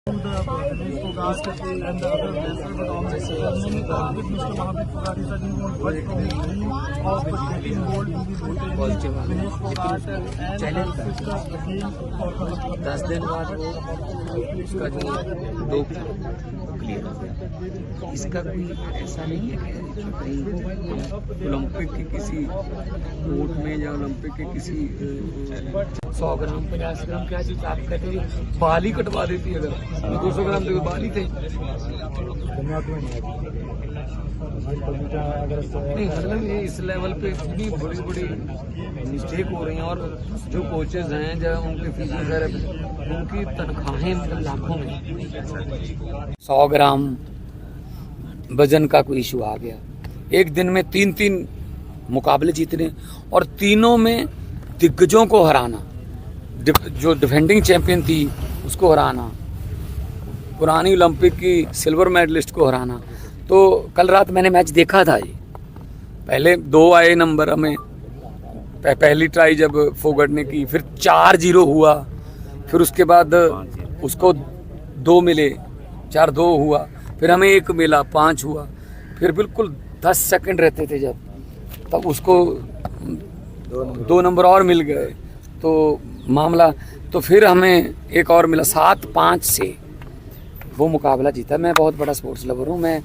and the other vessels but many with Mr. Mahavir Fogart is doing one work from me of getting gold in this positive challenge था 10 दिन बाद वो उसका जो dope था clear हो गया। इसका कोई ऐसा नहीं है कि कहीं ओलंपिक की किसी कोर्ट में या ओलंपिक के किसी 100 ग्राम 50 ग्राम क्या चीज आप कहते हैं बाल ही कटवा देती है। अगर 200 ग्राम तो बाल ही थे नहीं, मतलब ये इस लेवल पे इतनी बड़ी बड़ी मिस्टेक हो रही हैं और जो कोचेज हैं जो उनके फिजियोथेरेपिस्ट उनकी तनख्वाहें मतलब लाखों में। 100 ग्राम वजन का कोई इशू आ गया, एक दिन में 3 मुकाबले जीतने और तीनों में दिग्गजों को हराना, जो डिफेंडिंग चैंपियन थी उसको हराना, पुरानी ओलंपिक की सिल्वर मेडलिस्ट को हराना। तो कल रात मैंने मैच देखा था जी, पहले 2 आए नंबर हमें, पहली ट्राई जब फोगट ने की, फिर 4-0 हुआ, फिर उसके बाद उसको 2 मिले, 4-2 हुआ, फिर हमें 1 मिला, 5 हुआ, फिर बिल्कुल 10 सेकंड रहते थे जब तब उसको 2 नंबर और मिल गए तो मामला, तो फिर हमें 1 और मिला, 7-5 से वो मुकाबला जीता। मैं बहुत बड़ा स्पोर्ट्स लवर हूँ, मैं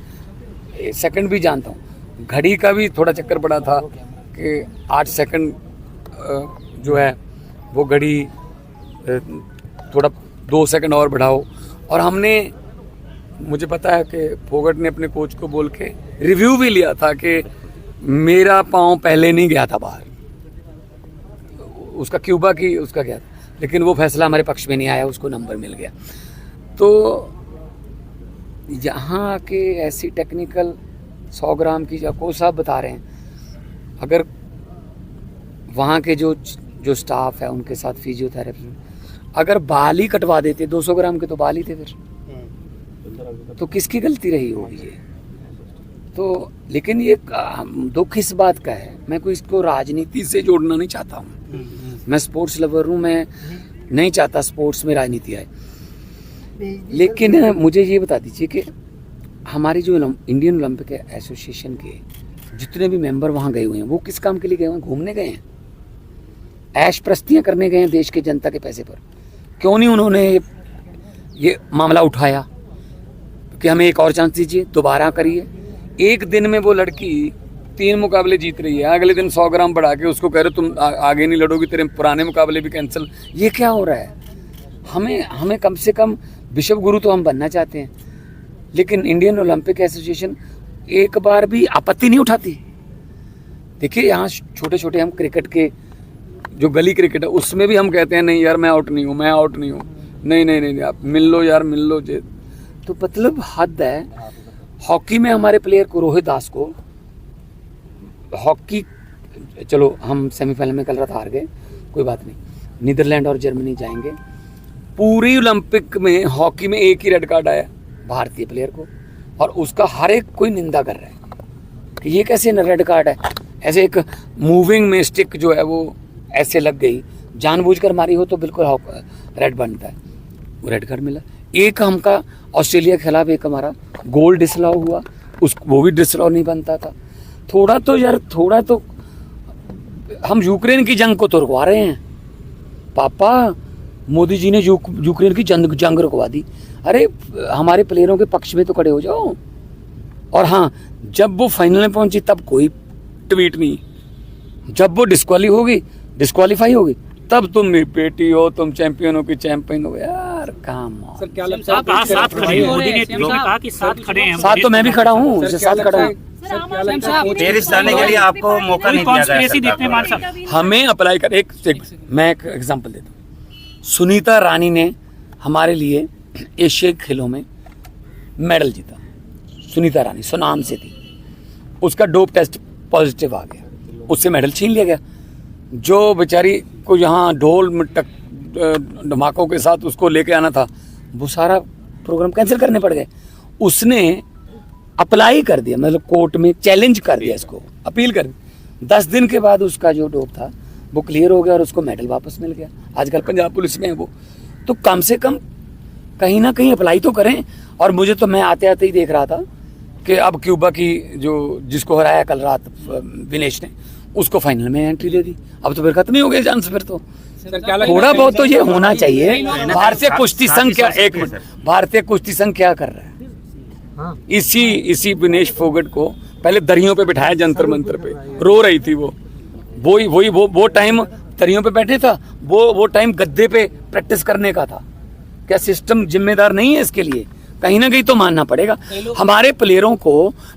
सेकंड भी जानता हूँ, घड़ी का भी थोड़ा चक्कर पड़ा था कि 8 सेकंड जो है वो घड़ी थोड़ा 2 सेकंड और बढ़ाओ। और हमने, मुझे पता है कि फोगट ने अपने कोच को बोल के रिव्यू भी लिया था कि मेरा पाँव पहले नहीं गया था बाहर, उसका क्यूबा की उसका गया था, लेकिन वो फैसला हमारे पक्ष में नहीं आया, उसको नंबर मिल गया। तो यहाँ के ऐसी टेक्निकल 100 ग्राम की जो कोच साहब बता रहे हैं, अगर वहाँ के जो स्टाफ है उनके साथ फिजियोथेरेपी अगर बाल ही कटवा देते, 200 ग्राम के तो बाल ही थे, फिर तो किसकी गलती रही होगी ये? तो लेकिन ये दुख इस बात का है, मैं कोई इसको राजनीति से जोड़ना नहीं चाहता हूँ, मैं स्पोर्ट्स लवर हूँ, मैं नहीं चाहता स्पोर्ट्स में राजनीति आए, लेकिन मुझे ये बता दीजिए कि हमारी जो इंडियन ओलंपिक एसोसिएशन के जितने भी मेंबर वहाँ गए हुए हैं वो किस काम के लिए गए हुए हैं? घूमने गए हैं, ऐश प्रस्तियाँ करने गए हैं देश के जनता के पैसे पर। क्यों नहीं उन्होंने ये मामला उठाया कि हमें एक और चांस दीजिए, दोबारा करिए। एक दिन में वो लड़की 3 मुकाबले जीत रही है, अगले दिन 100 ग्राम बढ़ा के उसको कह रहे हो तुम आगे नहीं लड़ोगी, तेरे पुराने मुकाबले भी कैंसिल। ये क्या हो रहा है? हमें कम से कम विश्व गुरु तो हम बनना चाहते हैं, लेकिन इंडियन ओलंपिक एसोसिएशन एक बार भी आपत्ति नहीं उठाती। देखिए यहाँ छोटे छोटे हम क्रिकेट के जो गली क्रिकेट है उसमें भी हम कहते हैं नहीं यार मैं आउट नहीं हूँ, मैं आउट नहीं हूँ, नहीं आप मिल लो यार, मिल लो। तो मतलब हद है। हॉकी में हमारे प्लेयर को, रोहित दास को, हॉकी, चलो हम सेमीफाइनल में कल रात हार गए, कोई बात नहीं, नीदरलैंड और जर्मनी जाएंगे। पूरी ओलंपिक में हॉकी में एक ही रेड कार्ड आया भारतीय प्लेयर को, और उसका हर एक कोई निंदा कर रहा है कि ये कैसे रेड कार्ड है। ऐसे एक मूविंग में स्टिक जो है वो ऐसे लग गई, जानबूझकर मारी हो तो बिल्कुल रेड बनता है, वो रेड कार्ड मिला। एक हमका ऑस्ट्रेलिया के खिलाफ एक हमारा गोल डिसअलाउ हुआ, वो भी डिसअलाउ नहीं बनता था। थोड़ा तो हम यूक्रेन की जंग को तो रुकवा रहे हैं पापा, मोदी जी ने यूक्रेन की जंग रुकवा दी। अरे हमारे प्लेयरों के पक्ष में तो खड़े हो जाओ। और हाँ, जब वो फाइनल में पहुंची तब कोई ट्वीट नहीं, जब वो डिस्क्वालीफाई होगी तब तुम मेरी बेटी हो, तुम चैंपियन हो कि चैंपियन हो। यार काम सर क्या लगता है? साथ खड़े हैं, मोदी ने कहा कि साथ खड़े हैं, साथ तो मैं भी खड़ा हूँ, साथ खड़ा हूँ। पेरिस जाने के लिए आपको मौका नहीं दिया गया। हमें अप्लाई कर, मैं एक एग्जांपल देता हूँ। सुनीता रानी ने हमारे लिए एशियाई खेलों में मेडल जीता। सुनीता रानी सुनाम से थी, उसका डोप टेस्ट पॉजिटिव आ गया, उससे मेडल छीन लिया गया। जो बेचारी को यहाँ ढोल धमाकों के साथ उसको लेके आना था, वो सारा प्रोग्राम कैंसिल करने पड़ गए। उसने अप्लाई कर दिया, मतलब कोर्ट में चैलेंज कर दिया, इसको अपील कर दी। 10 दिन के बाद उसका जो डोप था वो क्लियर हो गया और उसको मेडल वापस मिल गया। आजकल पंजाब पुलिस में है वो। तो कम से कम कहीं ना कहीं अप्लाई तो करें। और मुझे तो, मैं आते आते ही देख रहा था कि अब क्यूबा की जो जिसको हराया कल रात विनेश ने, उसको फाइनल में एंट्री दे दी। अब तो फिर खत्म ही हो गए चांस। फिर तो थोड़ा बहुत तो ये होना चाहिए। भारतीय कुश्ती संघ क्या, एक मिनट, भारतीय कुश्ती संघ क्या कर रहा है? इसी विनेश फोगट को पहले दरियों पे बिठाया जंतर मंतर पे, रो रही थी वो टाइम दरियों पे बैठे था, वो टाइम गद्दे पे प्रैक्टिस करने का था। क्या सिस्टम जिम्मेदार नहीं है इसके लिए? कहीं ना कहीं तो मानना पड़ेगा। हमारे प्लेयरों को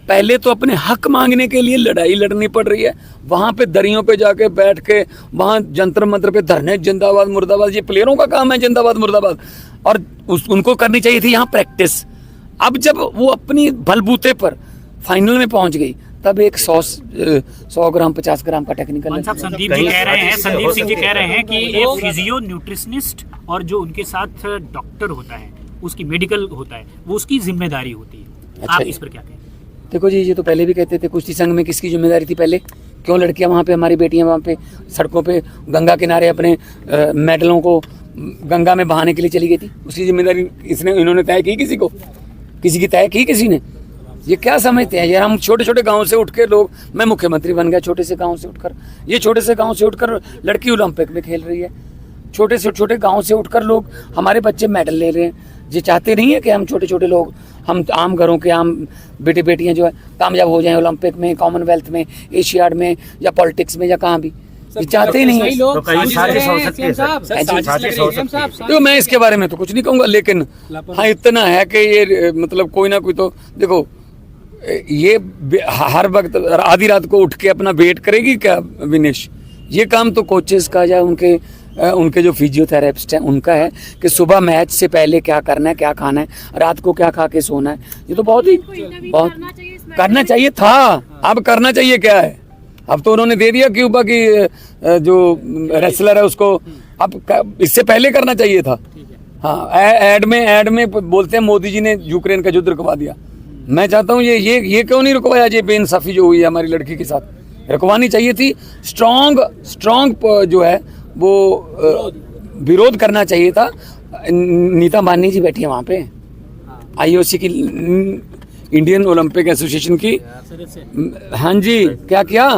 पहले तो अपने हक मांगने के लिए लड़ाई लड़नी पड़ रही है, वहां पे दरियों पे जाके बैठ के वहां जंतर मंतर पे धरने, जिंदाबाद मुर्दाबाद। ये प्लेयरों का काम है जिंदाबाद मुर्दाबाद, और उनको करनी चाहिए थी यहाँ प्रैक्टिस। अब जब वो अपनी बलबूते पर फाइनल में पहुंच गई, तब एक 100 ग्राम 50 ग्राम का टेक्निकल। संदीप सिंह जी कह रहे हैं कि ये फिजियो न्यूट्रिशनिस्ट और जो उनके साथ डॉक्टर होता है, उसकी मेडिकल होता है, वो उसकी जिम्मेदारी होती है। अच्छा, आप इस पर क्या कहें? देखो जी, ये तो पहले भी कहते थे, कुश्ती संघ में किसकी जिम्मेदारी थी पहले? क्यों लड़कियां वहाँ पे, हमारी बेटियां वहाँ पे सड़कों पे गंगा किनारे अपने मेडलों को गंगा में बहाने के लिए चली गई थी? उसकी जिम्मेदारी इन्होंने तय की? किसी की तय की किसी ने? ये क्या समझते हैं यार? हम छोटे छोटे गांव से उठ के लोग, मैं मुख्यमंत्री बन गया छोटे से गांव से उठकर, ये छोटे से गांव से उठकर लड़की ओलंपिक में खेल रही है। छोटे से छोटे गांव से उठकर लोग, हमारे बच्चे मेडल ले रहे हैं। ये चाहते नहीं है कि हम छोटे छोटे लोग, हम आम घरों के आम बेटे बेटियां जो है कामयाब हो जाएं ओलंपिक में, कॉमनवेल्थ में, एशियाड में, या पॉलिटिक्स में, या कहाँ भी। ये चाहते ही नहीं है। तो मैं इसके बारे में तो कुछ नहीं कहूँगा, लेकिन हाँ इतना है कि ये मतलब कोई ना कोई तो, देखो ये हर वक्त आधी रात को उठ के अपना वेट करेगी क्या विनेश? ये काम तो कोचेस का या उनके जो फिजियोथेरेपिस्ट हैं उनका है कि सुबह मैच से पहले क्या करना है, क्या खाना है, रात को क्या खा के सोना है। ये तो बहुत करना चाहिए था। अब करना चाहिए क्या है? अब तो उन्होंने दे दिया क्यूबा की जो रेसलर है उसको, अब इससे पहले करना चाहिए था। हाँ, एड में बोलते हैं मोदी जी ने यूक्रेन का युद्ध रुकवा दिया। मैं चाहता हूँ ये क्यों नहीं रुकवाया? ये बेइंसाफी जो हुई है हमारी लड़की के साथ, रुकवानी चाहिए थी। स्ट्रॉन्ग जो है वो विरोध करना चाहिए था। नीता मानी जी बैठी है वहाँ पे, IOC की, इंडियन ओलंपिक एसोसिएशन की। हाँ जी, क्या किया?